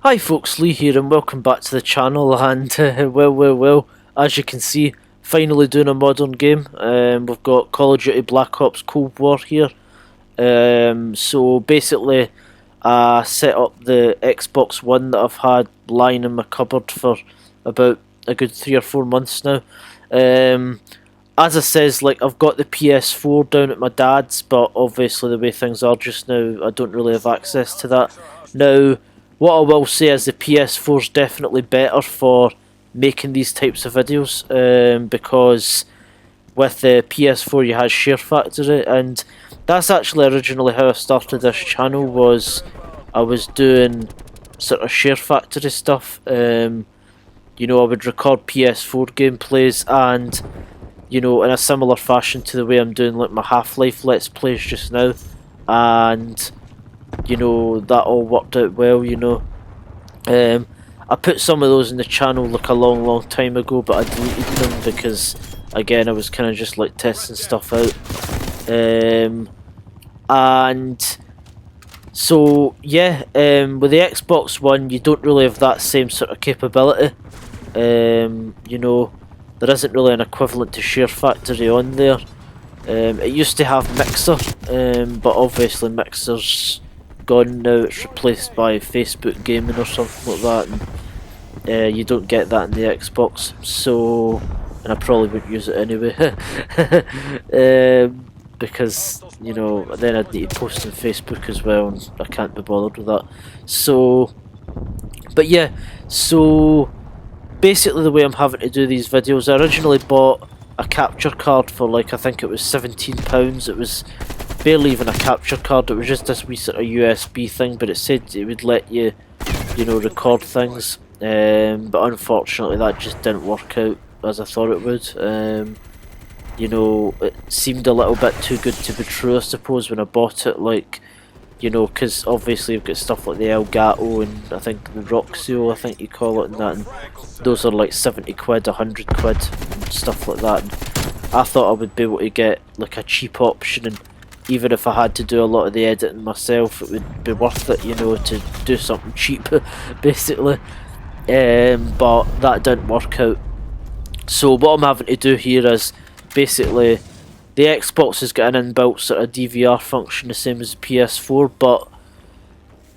Hi folks, Lee here and welcome back to the channel and well, as you can see, finally doing a modern game. We've got Call of Duty Black Ops Cold War here. So basically I set up the Xbox One that I've had lying in my cupboard for about a good 3 or 4 months now. As I says, like, I've got the PS4 down at my dad's, but obviously the way things are just now, I don't really have access to that. Now, what I will say is the PS4 is definitely better for making these types of videos, because with the PS4 you had Share Factory, and that's actually originally how I started this channel. Was I was doing sort of Share Factory stuff. You know, I would record PS4 gameplays and, you know, in a similar fashion to the way I'm doing like my Half-Life Let's Plays just now, and you know, that all worked out well, you know. I put some of those in the channel like a long time ago, but I deleted them because, again, I was kind of just like testing stuff out. And so, yeah, with the Xbox One, you don't really have that same sort of capability. You know, there isn't really an equivalent to Share Factory on there. It used to have Mixer, but obviously Mixer's gone now. It's replaced by Facebook Gaming or something like that, and you don't get that in the Xbox. So, and I probably wouldn't use it anyway, because, you know, then I'd need to post on Facebook as well, and I can't be bothered with that. So, but yeah, so basically the way I'm having to do these videos, I originally bought a capture card for, like, I think it was £17. It was barely even a capture card, it was just this wee sort of USB thing, but it said it would let you, you know, record things, but unfortunately that just didn't work out as I thought it would. You know, it seemed a little bit too good to be true, I suppose, when I bought it, like, you know, because obviously you've got stuff like the Elgato and I think the Roxio, I think you call it, and that, and those are like 70 quid, 100 quid, and stuff like that, and I thought I would be able to get like a cheap option, and even if I had to do a lot of the editing myself, it would be worth it, you know, to do something cheap, basically. But that didn't work out. So what I'm having to do here is, basically, the Xbox has got an inbuilt sort of DVR function, the same as the PS4, but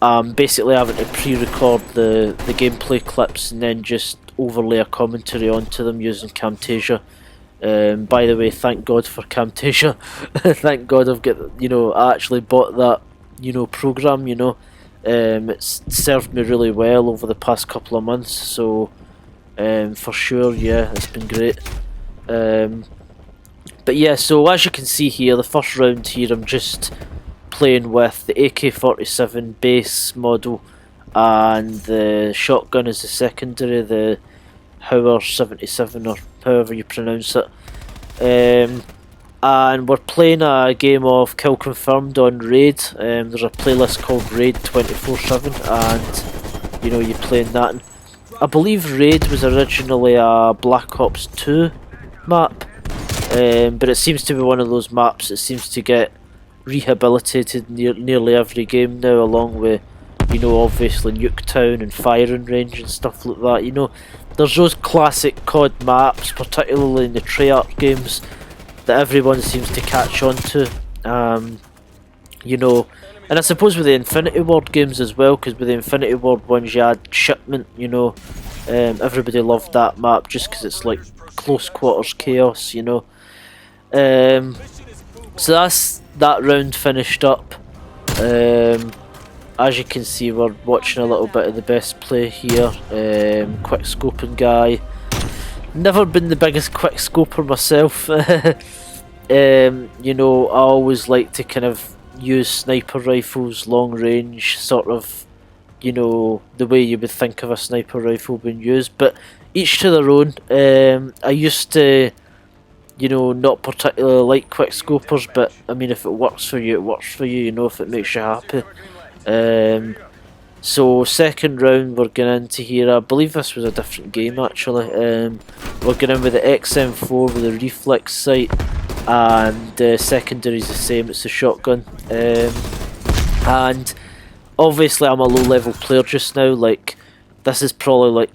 I'm basically having to pre-record the gameplay clips and then just overlay a commentary onto them using Camtasia. By the way, thank God for Camtasia. Thank God I've got, you know, I actually bought that, you know, program, you know. It's served me really well over the past couple of months, so for sure, yeah, it's been great. But yeah, so as you can see here, the first round here, I'm just playing with the AK-47 base model, and the shotgun is the secondary, the Hauer 77 or however you pronounce it. And we're playing a game of Kill Confirmed on Raid. There's a playlist called Raid 24/7, and you know, you're playing that. And I believe Raid was originally a Black Ops 2 map, but it seems to be one of those maps that seems to get rehabilitated nearly every game now, along with, you know, obviously Nuketown and Firing Range and stuff like that. You know, there's those classic CoD maps, particularly in the Treyarch games, that everyone seems to catch on to. You know, and I suppose with the Infinity Ward games as well, because with the Infinity Ward ones you had Shipment, you know, everybody loved that map just because it's like close quarters chaos, you know. So that's that round finished up. As you can see, we're watching a little bit of the best play here. Quick scoping guy. Never been the biggest quick scoper myself. You know, I always like to kind of use sniper rifles, long range, sort of, you know, the way you would think of a sniper rifle being used, but each to their own. I used to, you know, not particularly like quick scopers, but I mean, if it works for you, it works for you, you know, if it makes you happy. So second round we're going into here, I believe this was a different game actually. We're going in with the XM4 with a reflex sight, and secondary is the same, it's a shotgun. And obviously I'm a low level player just now. Like, this is probably like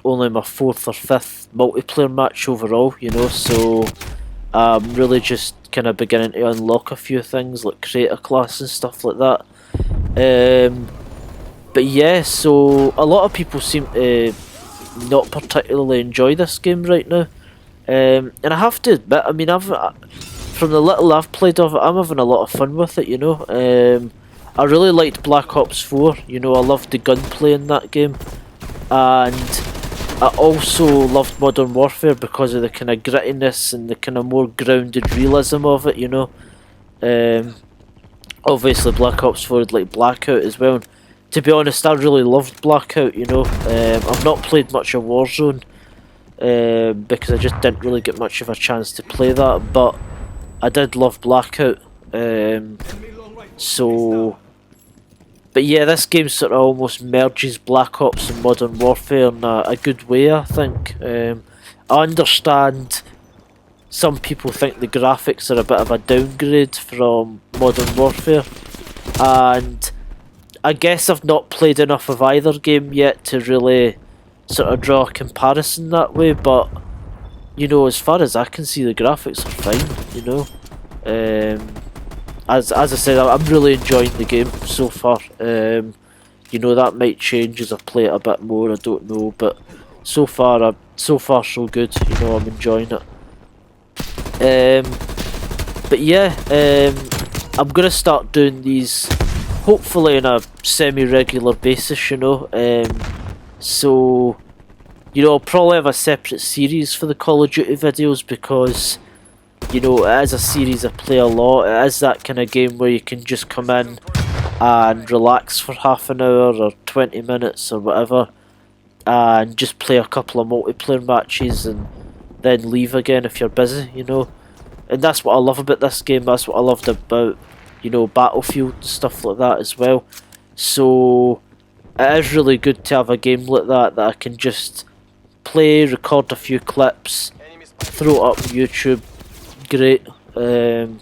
only my 4th or 5th multiplayer match overall, you know, so I'm really just kind of beginning to unlock a few things like creator class and stuff like that. But yeah, so a lot of people seem to not particularly enjoy this game right now, and I have to admit, I mean, from the little I've played of it, I'm having a lot of fun with it, you know. I really liked Black Ops 4, you know, I loved the gunplay in that game, and I also loved Modern Warfare because of the kind of grittiness and the kind of more grounded realism of it, you know. Obviously Black Ops 4 had like Blackout as well. And to be honest, I really loved Blackout, you know. I've not played much of Warzone because I just didn't really get much of a chance to play that, but I did love Blackout. But yeah, this game sort of almost merges Black Ops and Modern Warfare in a good way, I think. I understand some people think the graphics are a bit of a downgrade from Modern Warfare, and I guess I've not played enough of either game yet to really sort of draw a comparison that way, but you know, as far as I can see, the graphics are fine, you know. As I said, I'm really enjoying the game so far. You know, that might change as I play it a bit more, I don't know, but so far so good, you know, I'm enjoying it. But yeah, I'm gonna start doing these hopefully on a semi-regular basis, you know. So, you know, I'll probably have a separate series for the Call of Duty videos because, you know, it is a series I play a lot. It is that kind of game where you can just come in and relax for half an hour or 20 minutes or whatever and just play a couple of multiplayer matches and then leave again if you're busy, you know. And that's what I love about this game. That's what I loved about, you know, Battlefield and stuff like that as well. So it is really good to have a game like that I can just play, record a few clips, throw it up on YouTube. Great. And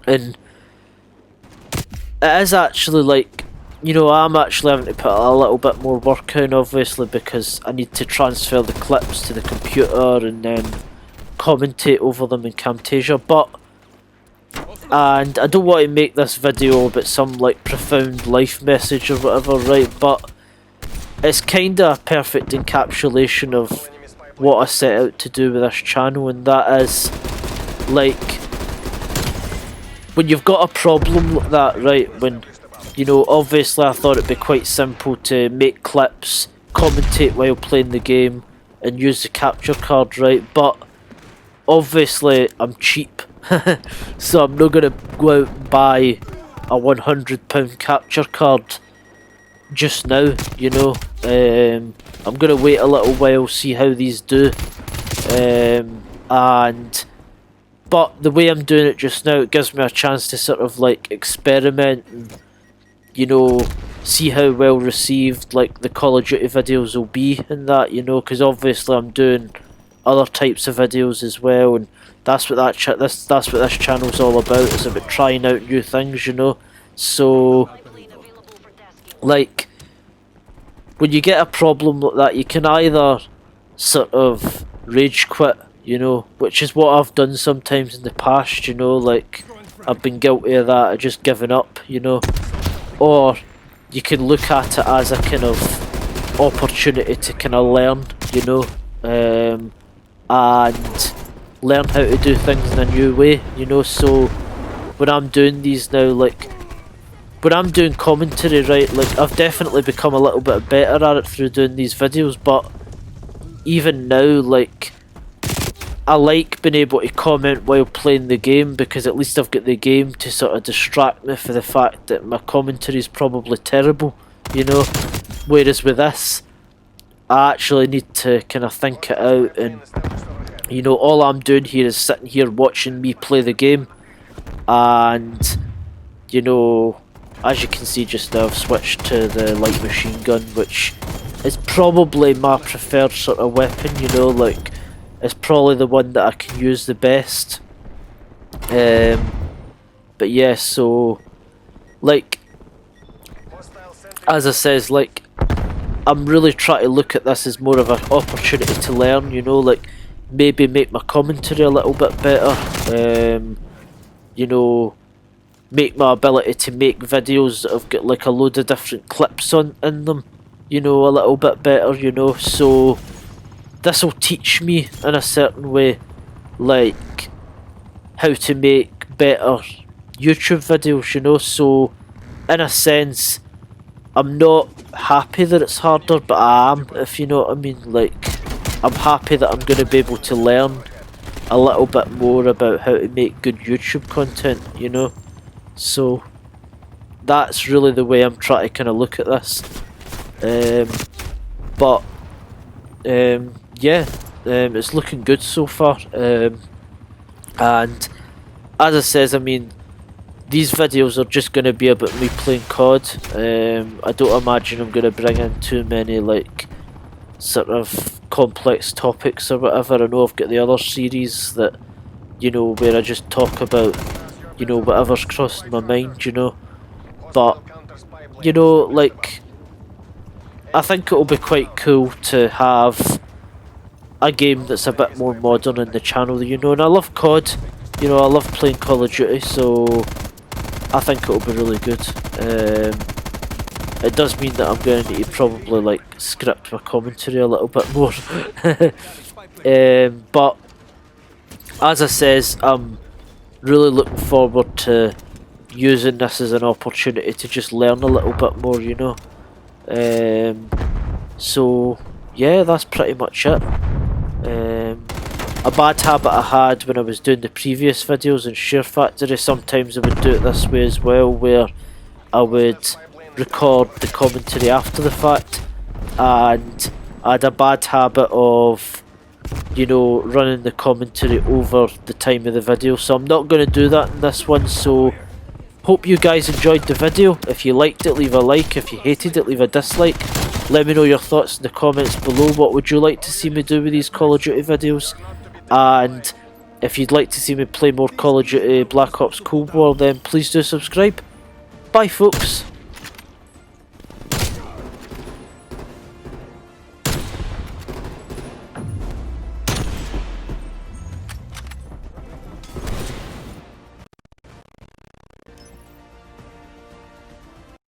it is actually like, you know, I'm actually having to put a little bit more work in, obviously, because I need to transfer the clips to the computer and then commentate over them in Camtasia, and I don't want to make this video about some like profound life message or whatever, right, but it's kinda a perfect encapsulation of what I set out to do with this channel, and that is, like, when you've got a problem like that, right, when, you know, obviously I thought it'd be quite simple to make clips, commentate while playing the game, and use the capture card, right, but obviously I'm cheap, so I'm not going to go out and buy a £100 capture card just now, you know. I'm going to wait a little while, see how these do, but the way I'm doing it just now, it gives me a chance to sort of like experiment and, you know, see how well received like the Call of Duty videos will be and that, you know, because obviously I'm doing other types of videos as well, and that's what that's what this channel's all about. It's about trying out new things, you know. So, like, when you get a problem like that, you can either sort of rage quit, you know, which is what I've done sometimes in the past, you know, like, I've been guilty of that, of just giving up, you know, or you can look at it as a kind of opportunity to kind of learn, you know, and learn how to do things in a new way, you know. So when I'm doing these now, like, when I'm doing commentary, right, like, I've definitely become a little bit better at it through doing these videos, but even now, like, I like being able to comment while playing the game, because at least I've got the game to sort of distract me for the fact that my commentary is probably terrible, you know. Whereas with this, I actually need to kind of think it out, and, you know, all I'm doing here is sitting here watching me play the game, and, you know, as you can see just now, I've switched to the light machine gun, which is probably my preferred sort of weapon, you know, like, it's probably the one that I can use the best. But yeah, so, like, as I says, like, I'm really trying to look at this as more of an opportunity to learn, you know, like maybe make my commentary a little bit better, you know, make my ability to make videos that have got like a load of different clips in them, you know, a little bit better, you know. So this will teach me in a certain way, like how to make better YouTube videos, you know. So in a sense, I'm not happy that it's harder, but I am, if you know what I mean. Like, I'm happy that I'm going to be able to learn a little bit more about how to make good YouTube content, you know. So that's really the way I'm trying to kind of look at this. Yeah, it's looking good so far. And as I says, I mean, these videos are just going to be about me playing COD. I don't imagine I'm going to bring in too many like sort of complex topics or whatever. I know I've got the other series that, you know, where I just talk about, you know, whatever's crossing my mind, you know. But, you know, like, I think it'll be quite cool to have a game that's a bit more modern in the channel, you know. And I love COD, you know, I love playing Call of Duty, so I think it'll be really good. It does mean that I'm going to need to probably like script my commentary a little bit more. But as I says, I'm really looking forward to using this as an opportunity to just learn a little bit more, you know. So yeah, that's pretty much it. A bad habit I had when I was doing the previous videos in Share Factory, sometimes I would do it this way as well, where I would record the commentary after the fact, and I had a bad habit of, you know, running the commentary over the time of the video, so I'm not going to do that in this one. So hope you guys enjoyed the video. If you liked it, leave a like. If you hated it, leave a dislike. Let me know your thoughts in the comments below. What would you like to see me do with these Call of Duty videos? And if you'd like to see me play more Call of Duty Black Ops Cold War, then please do subscribe. Bye folks.